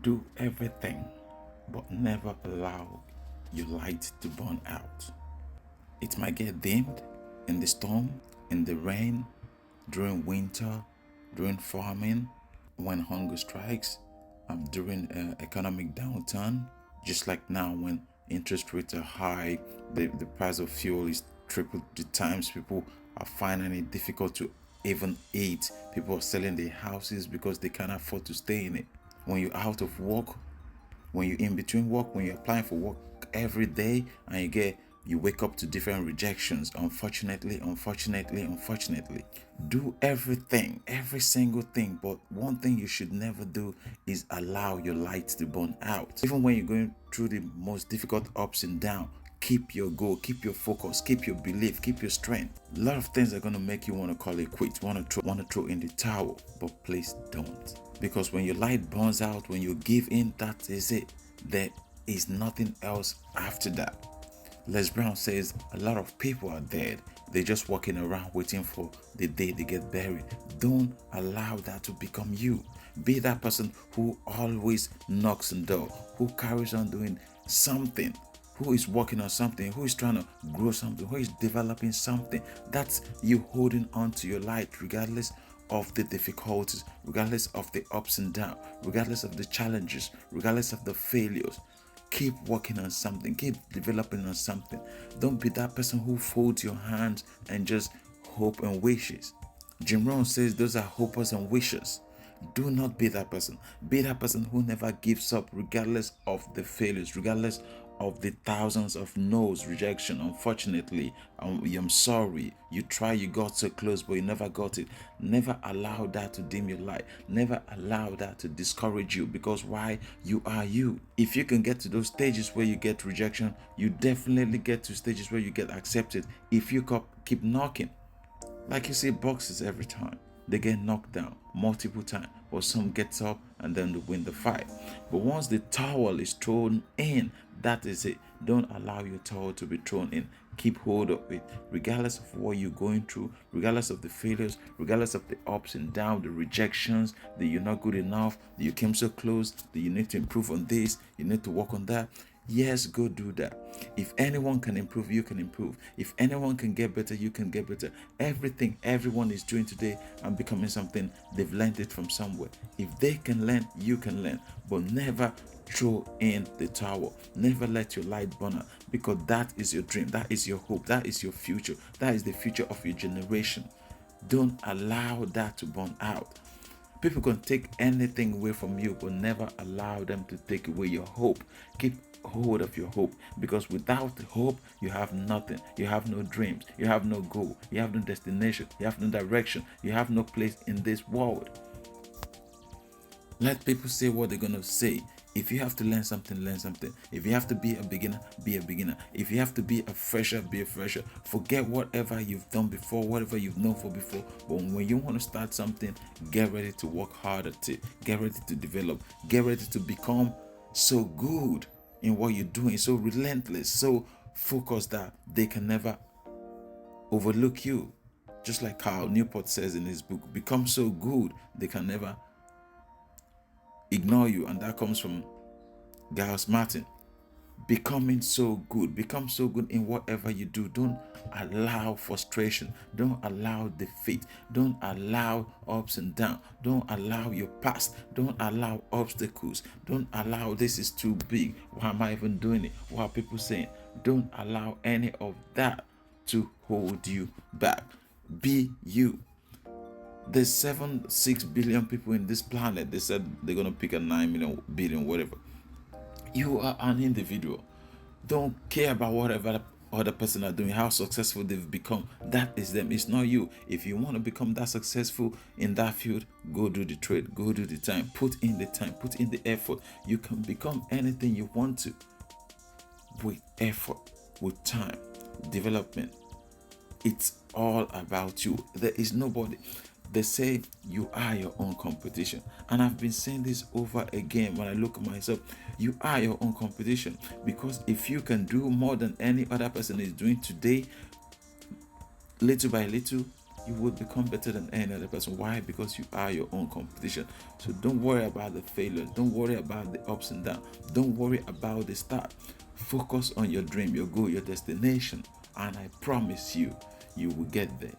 Do everything, but never allow your light to burn out. It might get dimmed in the storm, in the rain, during winter, during farming, when hunger strikes, during economic downturn, just like now when interest rates are high, the price of fuel is triple the times. People are finding it difficult to even eat. People are selling their houses because they can't afford to stay in it. When you're out of work, when you're in between work, when you're applying for work every day, and you wake up to different rejections. Unfortunately, do everything, every single thing, but one thing you should never do is allow your light to burn out. Even when you're going through the most difficult ups and downs, keep your goal, keep your focus, keep your belief, keep your strength. A lot of things are going to make you want to call it quits, want to throw in the towel, but please don't. Because when your light burns out, when you give in, that is it. There is nothing else after that. Les Brown says a lot of people are dead. They're just walking around waiting for the day they get buried. Don't allow that to become you. Be that person who always knocks on the door, who carries on doing something, who is working on something, who is trying to grow something, who is developing something. That's you holding on to your light regardless of the difficulties, regardless of the ups and downs, regardless of the challenges, regardless of the failures. Keep working on something, keep developing on something. Don't be that person who folds your hands and just hope and wishes. Jim Rohn says those are hopers and wishers. Do not be that person. Be that person who never gives up regardless of the failures, regardless of the thousands of no's, rejection. Unfortunately, I'm sorry. You try, you got so close, but you never got it. Never allow that to dim your light. Never allow that to discourage you, because why? You are you. If you can get to those stages where you get rejection, you definitely get to stages where you get accepted if you keep knocking. Like you see boxers every time. They get knocked down multiple times, or some gets up and then they win the fight. But once the towel is thrown in, that is it. Don't allow your towel to be thrown in. Keep hold of it, regardless of what you're going through, regardless of the failures, regardless of the ups and downs, the rejections, that you're not good enough, that you came so close, that you need to improve on this, you need to work on that. Yes, go do that. If anyone can improve, you can improve. If anyone can get better, you can get better. Everything everyone is doing today and becoming something, they've learned it from somewhere. If they can learn, you can learn. But never throw in the towel. Never let your light burn out, because that is your dream. That is your hope. That is your future. That is the future of your generation. Don't allow that to burn out. People can take anything away from you, but never allow them to take away your hope. Keep hold of your hope, because without hope, you have nothing. You have no dreams. You have no goal. You have no destination. You have no direction. You have no place in this world. Let people say what they're going to say. If you have to learn something, learn something. If you have to be a beginner, be a beginner. If you have to be a fresher, be a fresher. Forget whatever you've done before, whatever you've known for before. But when you want to start something, get ready to work hard at it. Get ready to develop. Get ready to become so good in what you're doing, so relentless, so focused that they can never overlook you. Just like Carl Newport says in his book, become so good they can never ignore you. And that comes from Giles Martin. Become so good in whatever you do. Don't allow frustration, don't allow defeat, don't allow ups and downs, don't allow your past, don't allow obstacles, don't allow this is too big, why am I even doing it, what are people saying. Don't allow any of that to hold you back. Be you. There's 6 billion people in this planet. They said they're gonna pick a 9 billion, whatever. You are an individual. Don't care about whatever other person are doing, how successful they've become. That is them. It's not you. If you want to become that successful in that field, go do the trade, go do the time, put in the time, put in the effort. You can become anything you want to with effort, with time, development. It's all about you. There is nobody. They say you are your own competition. And I've been saying this over again when I look at myself. You are your own competition. Because if you can do more than any other person is doing today, little by little, you will become better than any other person. Why? Because you are your own competition. So don't worry about the failures. Don't worry about the ups and downs. Don't worry about the start. Focus on your dream, your goal, your destination. And I promise you, you will get there.